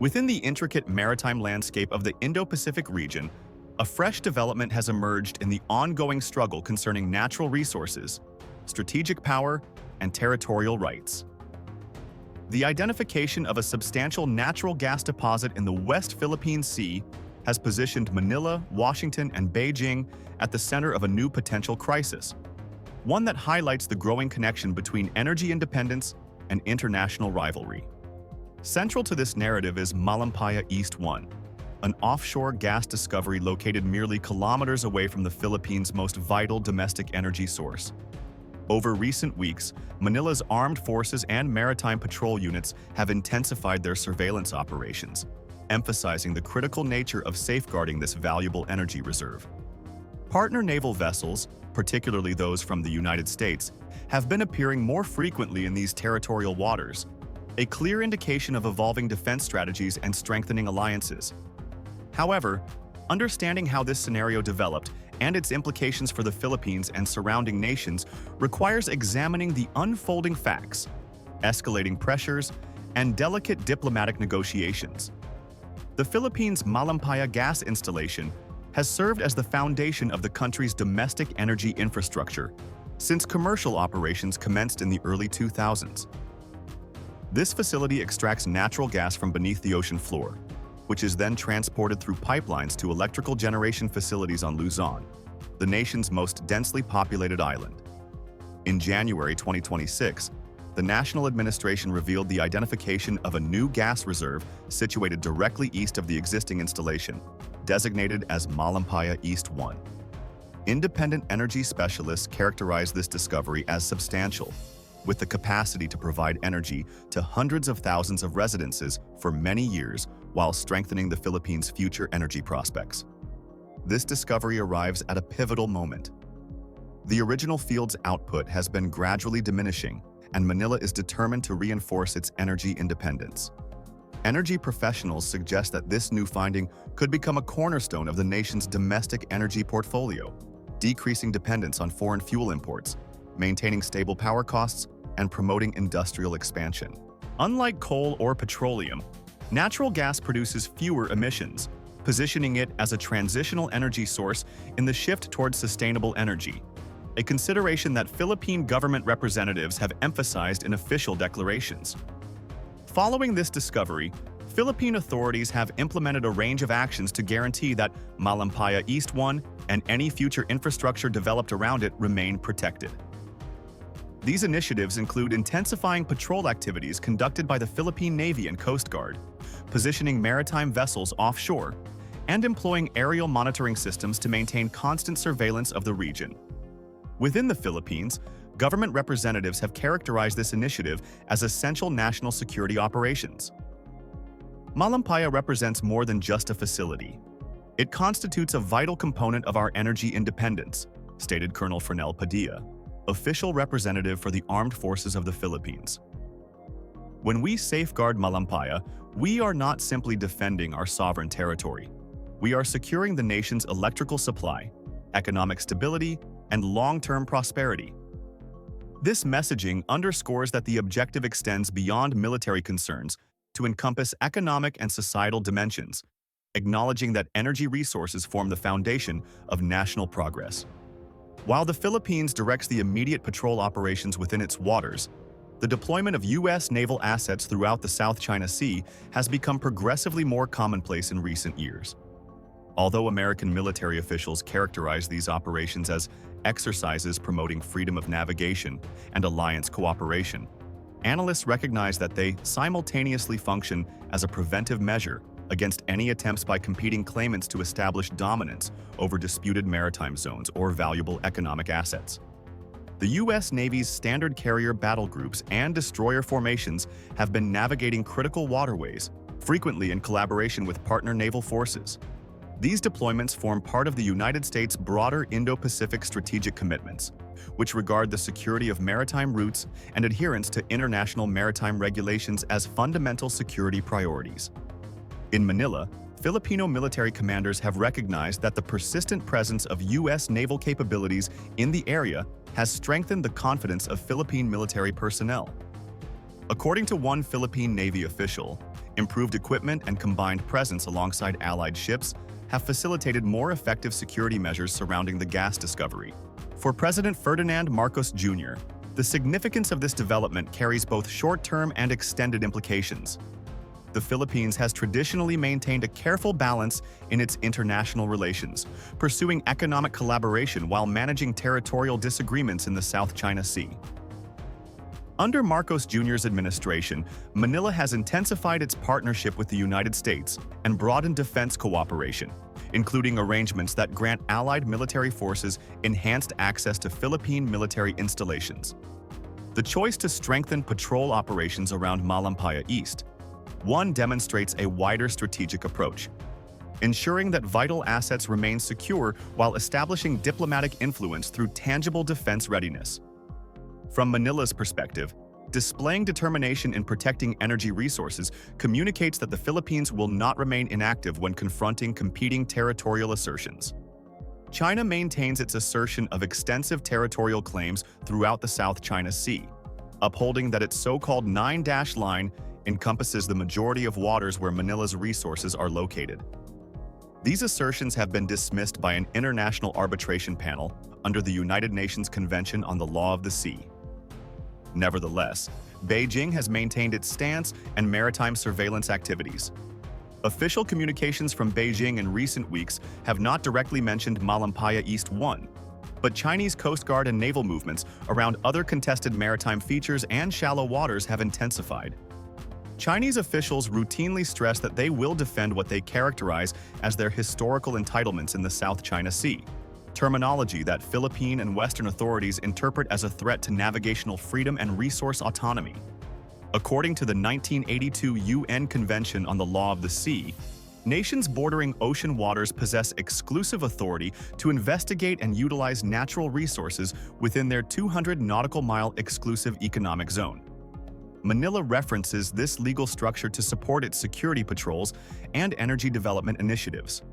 Within the intricate maritime landscape of the Indo-Pacific region, a fresh development has emerged in the ongoing struggle concerning natural resources, strategic power, and territorial rights. The identification of a substantial natural gas deposit in the West Philippine Sea has positioned Manila, Washington, and Beijing at the center of a new potential crisis, one that highlights the growing connection between energy independence and international rivalry. Central to this narrative is Malampaya East 1, an offshore gas discovery located merely kilometers away from the Philippines' most vital domestic energy source. Over recent weeks, Manila's armed forces and maritime patrol units have intensified their surveillance operations, emphasizing the critical nature of safeguarding this valuable energy reserve. Partner naval vessels, particularly those from the United States, have been appearing more frequently in these territorial waters, a clear indication of evolving defense strategies and strengthening alliances. However, understanding how this scenario developed and its implications for the Philippines and surrounding nations requires examining the unfolding facts, escalating pressures, and delicate diplomatic negotiations. The Philippines' Malampaya gas installation has served as the foundation of the country's domestic energy infrastructure since commercial operations commenced in the early 2000s. This facility extracts natural gas from beneath the ocean floor, which is then transported through pipelines to electrical generation facilities on Luzon, the nation's most densely populated island. In January 2026, the national administration revealed the identification of a new gas reserve situated directly east of the existing installation, designated as Malampaya East 1. Independent energy specialists characterize this discovery as substantial, with the capacity to provide energy to hundreds of thousands of residences for many years while strengthening the Philippines' future energy prospects. This discovery arrives at a pivotal moment. The original field's output has been gradually diminishing, and Manila is determined to reinforce its energy independence. Energy professionals suggest that this new finding could become a cornerstone of the nation's domestic energy portfolio, decreasing dependence on foreign fuel imports, maintaining stable power costs, and promoting industrial expansion. Unlike coal or petroleum, natural gas produces fewer emissions, positioning it as a transitional energy source in the shift towards sustainable energy, a consideration that Philippine government representatives have emphasized in official declarations. Following this discovery, Philippine authorities have implemented a range of actions to guarantee that Malampaya East 1 and any future infrastructure developed around it remain protected. These initiatives include intensifying patrol activities conducted by the Philippine Navy and Coast Guard, positioning maritime vessels offshore, and employing aerial monitoring systems to maintain constant surveillance of the region. Within the Philippines, government representatives have characterized this initiative as essential national security operations. Malampaya represents more than just a facility. It constitutes a vital component of our energy independence, stated Colonel Fernel Padilla, official representative for the Armed Forces of the Philippines. When we safeguard Malampaya, we are not simply defending our sovereign territory. We are securing the nation's electrical supply, economic stability, and long-term prosperity. This messaging underscores that the objective extends beyond military concerns to encompass economic and societal dimensions, acknowledging that energy resources form the foundation of national progress. While the Philippines directs the immediate patrol operations within its waters, the deployment of U.S. naval assets throughout the South China Sea has become progressively more commonplace in recent years. Although American military officials characterize these operations as exercises promoting freedom of navigation and alliance cooperation, analysts recognize that they simultaneously function as a preventive measure against any attempts by competing claimants to establish dominance over disputed maritime zones or valuable economic assets. The U.S. Navy's standard carrier battle groups and destroyer formations have been navigating critical waterways, frequently in collaboration with partner naval forces. These deployments form part of the United States' broader Indo-Pacific strategic commitments, which regard the security of maritime routes and adherence to international maritime regulations as fundamental security priorities. In Manila, Filipino military commanders have recognized that the persistent presence of U.S. naval capabilities in the area has strengthened the confidence of Philippine military personnel. According to one Philippine Navy official, Improved equipment and combined presence alongside Allied ships have facilitated more effective security measures surrounding the gas discovery. For President Ferdinand Marcos Jr., the significance of this development carries both short-term and extended implications. The Philippines has traditionally maintained a careful balance in its international relations, pursuing economic collaboration while managing territorial disagreements in the South China Sea. Under Marcos Jr.'s administration, Manila has intensified its partnership with the United States and broadened defense cooperation, including arrangements that grant allied military forces enhanced access to Philippine military installations. The choice to strengthen patrol operations around Malampaya East demonstrates a wider strategic approach, ensuring that vital assets remain secure while establishing diplomatic influence through tangible defense readiness. From Manila's perspective, displaying determination in protecting energy resources communicates that the Philippines will not remain inactive when confronting competing territorial assertions. China maintains its assertion of extensive territorial claims throughout the South China Sea, upholding that its so-called line encompasses the majority of waters where Manila's resources are located. These assertions have been dismissed by an international arbitration panel under the United Nations Convention on the Law of the Sea. Nevertheless, Beijing has maintained its stance and maritime surveillance activities. Official communications from Beijing in recent weeks have not directly mentioned Malampaya East 1, but Chinese Coast Guard and naval movements around other contested maritime features and shallow waters have intensified. Chinese officials routinely stress that they will defend what they characterize as their historical entitlements in the South China Sea, terminology that Philippine and Western authorities interpret as a threat to navigational freedom and resource autonomy. According to the 1982 UN Convention on the Law of the Sea, nations bordering ocean waters possess exclusive authority to investigate and utilize natural resources within their 200 nautical mile exclusive economic zone. Manila references this legal structure to support its security patrols and energy development initiatives.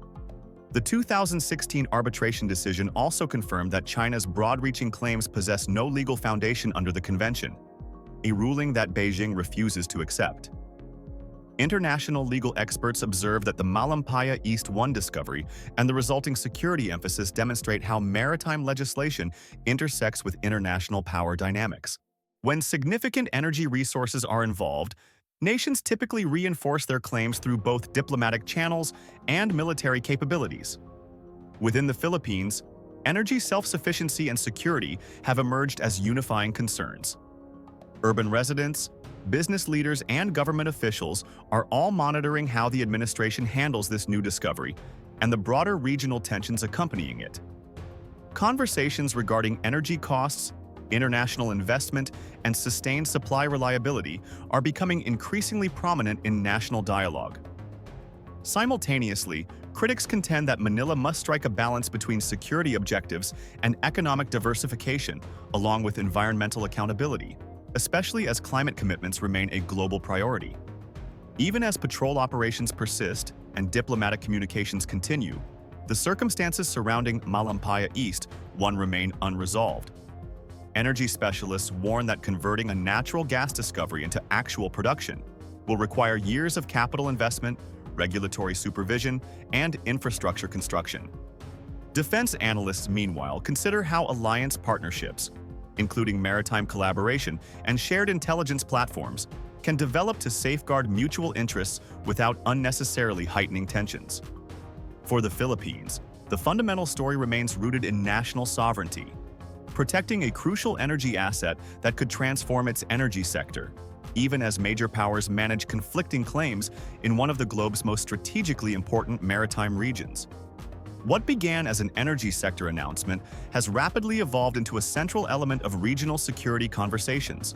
The 2016 arbitration decision also confirmed that China's broad-reaching claims possess no legal foundation under the convention, a ruling that Beijing refuses to accept. International legal experts observe that the Malampaya East 1 discovery and the resulting security emphasis demonstrate how maritime legislation intersects with international power dynamics. When significant energy resources are involved, nations typically reinforce their claims through both diplomatic channels and military capabilities. Within the Philippines, energy self-sufficiency and security have emerged as unifying concerns. Urban residents, business leaders, and government officials are all monitoring how the administration handles this new discovery and the broader regional tensions accompanying it. Conversations regarding energy costs, international investment, and sustained supply reliability are becoming increasingly prominent in national dialogue. Simultaneously, critics contend that Manila must strike a balance between security objectives and economic diversification, along with environmental accountability, especially as climate commitments remain a global priority. Even as patrol operations persist and diplomatic communications continue, the circumstances surrounding Malampaya East 1 remain unresolved. Energy specialists warn that converting a natural gas discovery into actual production will require years of capital investment, regulatory supervision, and infrastructure construction. Defense analysts, meanwhile, consider how alliance partnerships, including maritime collaboration and shared intelligence platforms, can develop to safeguard mutual interests without unnecessarily heightening tensions. For the Philippines, the fundamental story remains rooted in national sovereignty, protecting a crucial energy asset that could transform its energy sector, even as major powers manage conflicting claims in one of the globe's most strategically important maritime regions. What began as an energy sector announcement has rapidly evolved into a central element of regional security conversations.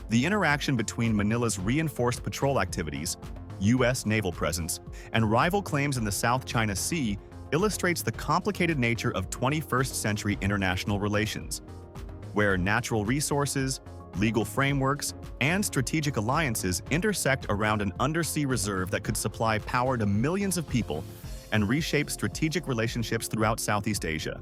The interaction between Manila's reinforced patrol activities, U.S. naval presence, and rival claims in the South China Sea illustrates the complicated nature of 21st century international relations, where natural resources, legal frameworks, and strategic alliances intersect around an undersea reserve that could supply power to millions of people and reshape strategic relationships throughout Southeast Asia.